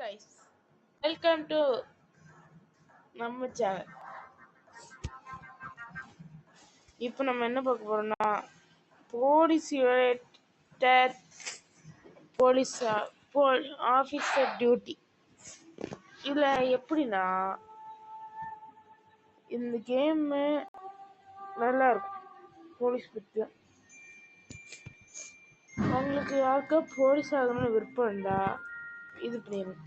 guys, welcome to நம்ம channel. இப்போ நம்ம என்ன பார்க்க போறோம்னா போலீஸ் போலீஸ் ஆஃபீஸர் டியூட்டி. இதில் எப்படின்னா இந்த கேமு நல்லா இருக்கும். போலீஸ் பற்றி உங்களுக்கு யாருக்கா போலீஸ் ஆகணும்னு விருப்பம் இருந்தா இது பண்ணிடுங்க.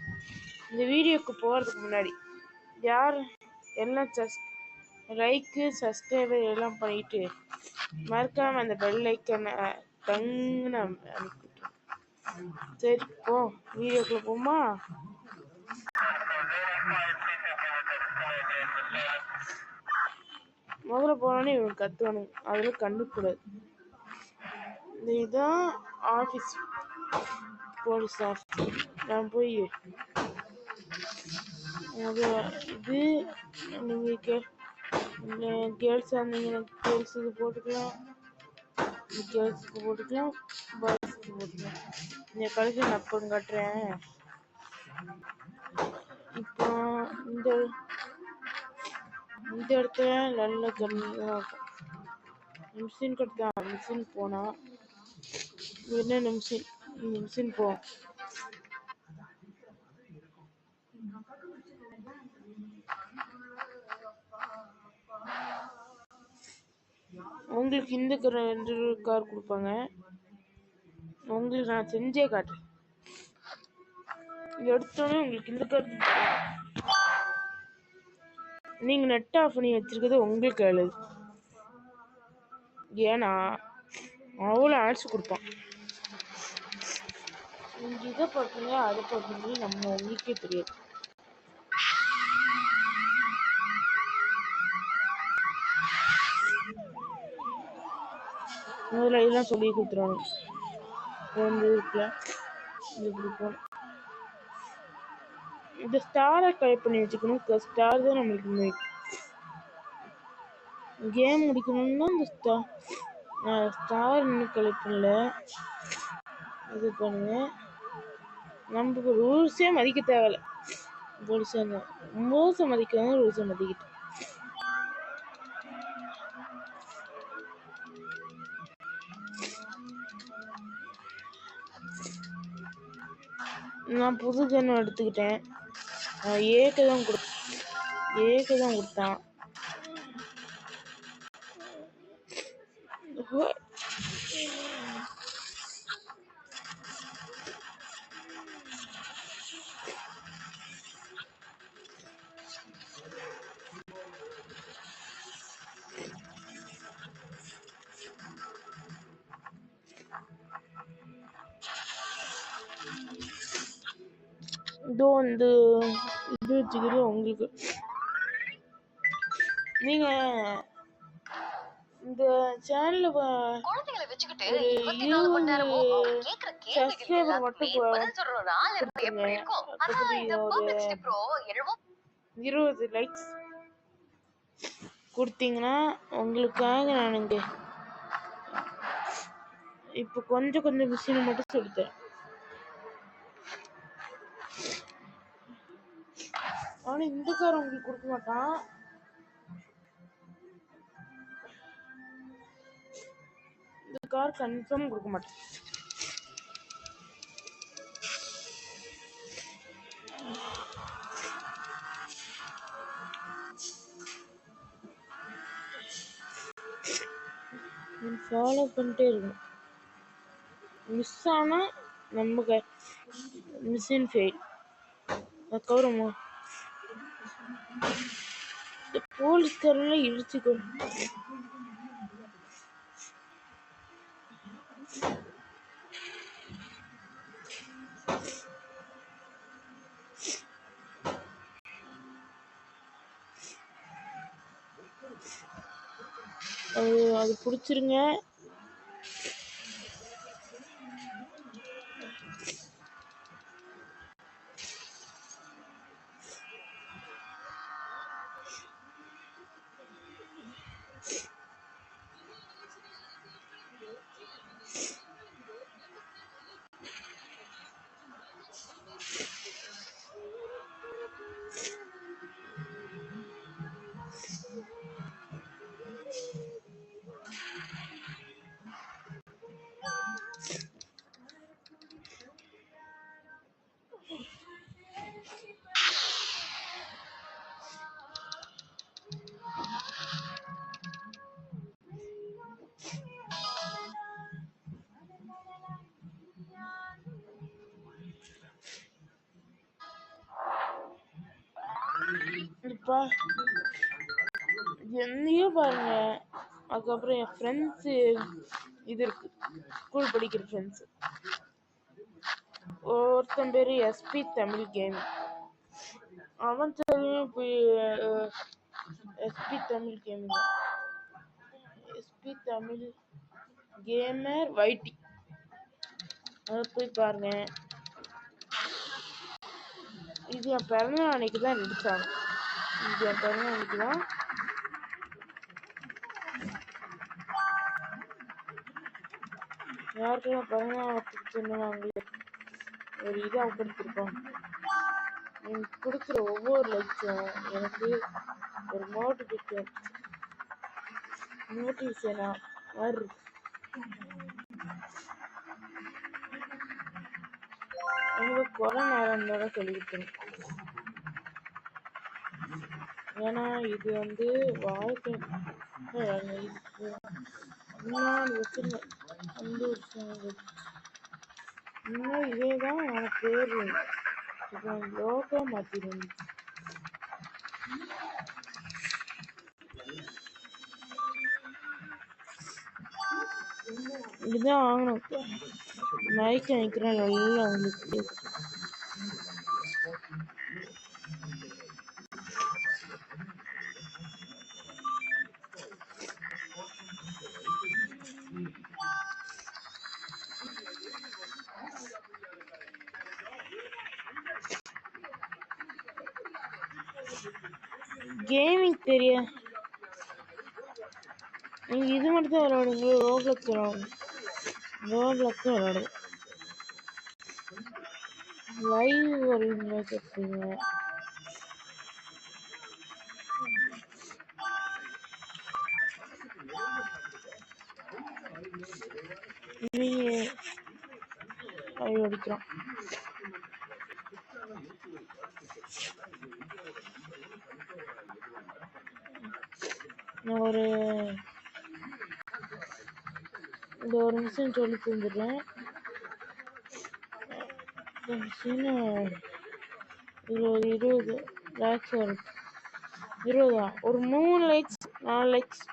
இந்த வீடியோக்கு போகிறதுக்கு முன்னாடி யார் எல்லாம் லைக்கு சப்ஸ்கிரைபர் எல்லாம் பண்ணிட்டு மறக்காம அந்த பெல் ஐக்கனை டங்குன்னு அனுப்பிட்டு. சரி போ வீடியோக்குள்ள போமா. முதல்ல போனோடனே இவங்க கத்துவானுங்க, அதில் கண்டுக்கூடாது. இதுதான் ஆஃபீஸ், போலீஸ் ஆஃபீஸ். நான் போய் அது இது நீங்கள் கேர்ள்ஸாக இருந்தீங்கன்னா கேர்ள்ஸுக்கு போட்டுக்கலாம், கேர்ள்ஸுக்கு போட்டுக்கலாம், பாய்ஸுக்கு போட்டுக்கலாம். இந்த கலெக்ஷன் அப்போ காட்டுறேன். இப்போ இந்த இடத்துல நல்ல கம்மியாக இருக்கும். மிஷின் கொடுத்தா மிஷின் போனால் என்ன மிஷின் போ. உங்களுக்கு இந்த ரெண்டு கார் கொடுப்பாங்க. உங்களுக்கு நான் செஞ்சே காட்டுறேன். எடுத்தோடனே உங்களுக்கு இந்த கார் நீங்கள் நெட் ஆஃப் பண்ணி வச்சிருக்கிறது உங்களுக்கு எழுது. ஏன்னா அவ்வளோ ஆட்ஸ் கொடுப்பான். நீங்கள் இதை பார்ப்பீங்க அதை பார்ப்பீங்க, நம்ம உங்களுக்கே தெரியாது. முதல்ல இதெல்லாம் சொல்லி கொடுத்துருவாங்க. வந்து இருக்குல்ல இது கொடுப்போம். இந்த ஸ்டாரை கலெக்ட் பண்ணி வச்சுக்கணும். ஸ்டார் தான் நம்மளுக்கு கேம் முடிக்கணும்னா இந்த ஸ்டார் இன்னும் கலெக்ட் பண்ணல. இது பண்ணுங்க. நம்ம ரூல்ஸே மதிக்க தேவையில்ல. போலீஸாக ரூல்ஸை மதிக்காத ரூல்ஸை மதிக்கிட்டு நான் புது கன்னு எடுத்துக்கிட்டேன். ஏக்கு தான் கொடுத்தான். இதோ இந்த இது வச்சுக்கிட்டு உங்களுக்கு நீங்க இந்த சேனல்ல சப்ஸ்கிரைபர் மட்டும் 20 லைக்ஸ் கொடுத்தீங்கன்னா உங்களுக்காக நான் இங்க இப்போ கொஞ்சம் மிஷின் மட்டும் சொல்லித்தரேன். ஆனா இந்த கார் உங்களுக்கு கொடுக்க மாட்டான். இந்த கார் கன்ஃபார்ம் கொடுக்க மாட்டேன். ஃபாலோ பண்ணிட்டே இருக்கணும். மிஸ் ஆனா நம்ம மிஷின் ஃபெயில். அதுக்கப்புறமா இந்த போலீஸ்காரெல்லாம் இடிச்சுக்கணும். அது பிடிச்சிருங்க. இப்ப என்னையோ பாருங்க. அதுக்கப்புறம் என் ஃப்ரெண்ட்ஸு இது இருக்கு, ஸ்கூல் படிக்கிற ஃப்ரெண்ட்ஸு. ஒருத்தன் பேரு எஸ்பி தமிழ் கேம். அவன் தெரியும் SP Tamil game, SP Tamil gamer வைட்டி. அதை போய் பாருங்க. இது என் பிறந்தநாள் அன்னைக்கு தான் ரிலீஸ் ஆகும். இது என் பிறந்தநாள் அன்னைக்கு தான். யாருக்கெல்லாம் பிறந்தநாள் சொன்னாங்களே ஒரு இதாக கொடுத்துருக்கோம். எனக்கு கொடுக்குற ஒவ்வொரு லைக்ஸும் எனக்கு ஒரு மோட்டிவேஷனா மாதிரி. உங்களுக்கு கொரோனா இருந்தால சொல்லி கொடுத்துரும். ஏன்னா இது வந்து வாழ்க்கை முன்னாடி வச்சிருந்தேன். 5 வருஷம் முன்னாடி இதே தான் எனக்கு பேர். இப்போ லோகோ மாற்றிடுவேன். இதுதான் வாங்கணும். மைக் நினைக்கிறேன் நல்லா உங்களுக்கு. கேமிங் தெரிய நீங்க இது மட்டும் தான் விளையாடுங்க. ரோப்ளக்ஸ் விளையாடுங்க. ரோப்ளக்ஸ் விளையாடுங்க. லைவ் வருவீங்களா கேட்பீங்க. லைவ் அடிக்கிறோம். நான் ஒரு நிமிஷம் சொல்லி தந்துடுறேன். இந்த மிஷின் 20 லைக்ஸ் வரும். 20 ஒரு 3 லைக்ஸ் 4 லைக்ஸ்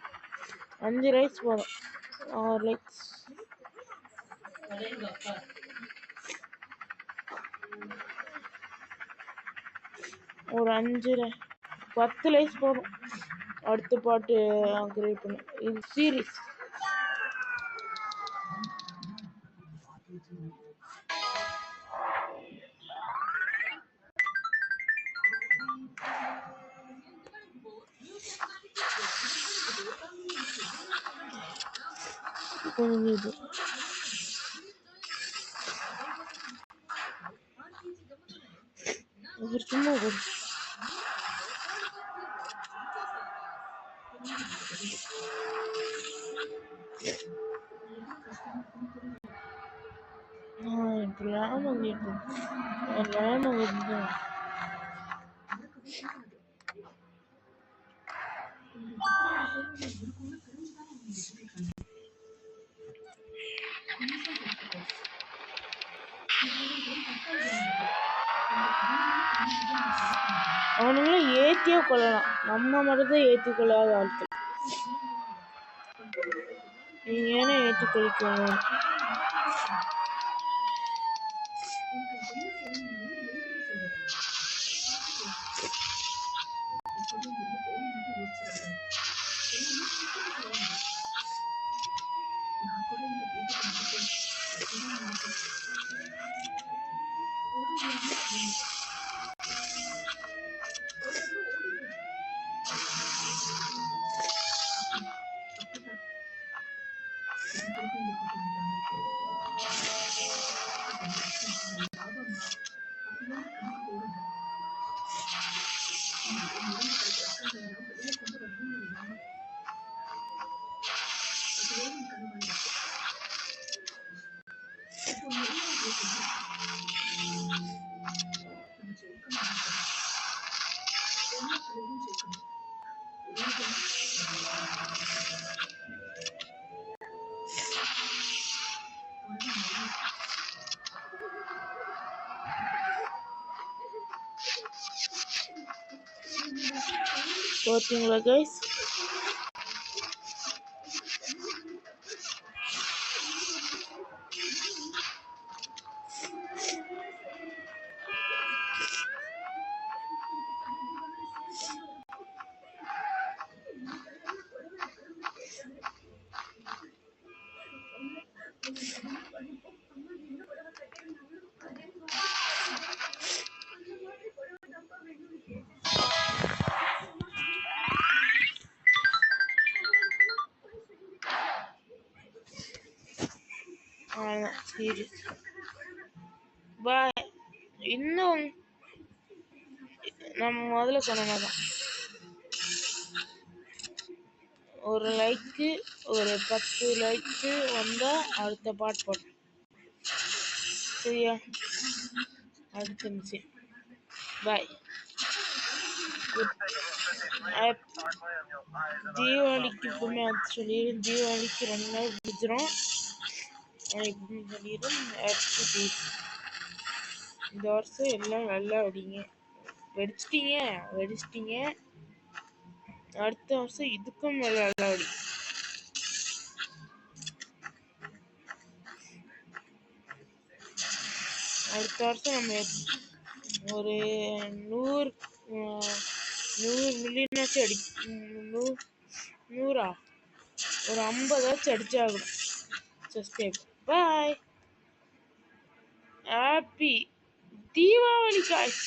5 லைக்ஸ் போதும். 6 லைக்ஸ் ஒரு 10 லைக்ஸ் போதும். அடுத்த பாட்டு கிரியேட் பண்ண. இது சீரீஸ். இது சும்மா அவனுங்களும் ஏத்தியே கொள்ளலாம். நம்ம மட்டும்தான் ஏற்றி கொள்ளாத ஆட்கள். நீங்க ஏன்னா ஏற்றி கொள்ளிக்கோங்க. பார்த்தீங்களா கைஸ்? சீரியஸ் பாய். இன்னும் நம்ம முதல்ல சொன்ன மாதிரி தான், ஒரு லைக்கு ஒரு 10 லைக்கு வந்தால் அடுத்த பாட் போட்டேன். சரியா? அடுத்த நிமிஷம் பாய். தீபாவளிக்கு எப்பவுமே அது சொல்லிடும், தீபாவளிக்கு 2 நாள் முடிஞ்சிடும். எப்பவுமே சொல்லிடும் ஹாப்பி. இந்த வருஷம் எல்லாம் நல்லா வெடிச்சிட்டீங்க. அடுத்த வருஷம் இதுக்கும் மேல நல்லா வெடி. அடுத்த வருஷம் நம்ம ஒரு 100 மில்லியனாச்சும் அடி, 100 ஒரு 50ஆச்சும் அடிச்சாகணும் subscribe. Bye. Happy Deepavali guys.